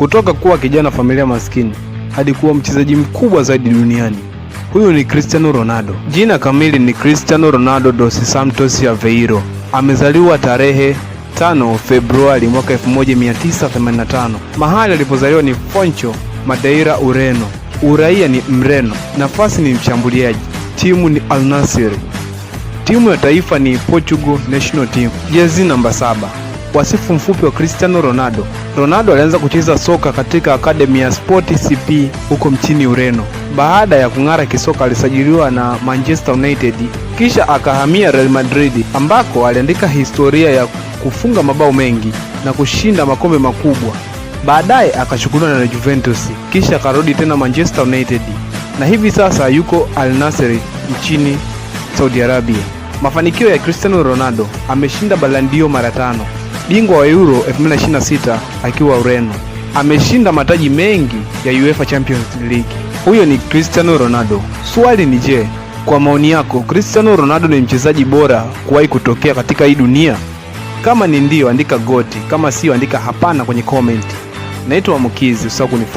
kutoka kuwa kijana familia maskini hadi kuwa mchezaji mkubwa zaidi duniani. Huyu ni Cristiano Ronaldo. Jina kamili ni Cristiano Ronaldo dos Santos Aveiro. Amezaliwa tarehe 5 Februari mwaka 1985. Mahali alipozaliwa ni Funchal, Madeira, Ureno. Uraia ni Mreno. Nafasi ni mshambuliaji. Timu ni Al Nassr. Timu ya taifa ni Portugal National Team. Jezi namba 7. Wasifu mfupi wa Cristiano Ronaldo. Ronaldo alianza kucheza soka katika akademi ya Sport CP huko mchini Ureno. Baada ya kung'ara kisoka alisajiliwa na Manchester United, kisha akahamia Real Madrid ambako aliandika historia ya kufunga mabao mengi na kushinda makombe makubwa. Baadaye akachukuliwa na Juventus, kisha akarudi tena Manchester United na hivi sasa yuko Al Nassr nchini Saudi Arabia. Mafanikio ya Cristiano Ronaldo: ameshinda Ballon d'Or mara 5, bingwa wa Euro 2026 akiwa Ureno. Ameshinda mataji mengi ya UEFA Champions League. Huyo ni Cristiano Ronaldo. Swali ni je, kwa maoni yako Cristiano Ronaldo ni mchezaji bora kuwahi kutokea katika hii dunia? Kama ni ndio, andika goti. Kama sio, andika hapana kwenye comment. Naitwa Mukizi, usahau kunifollow.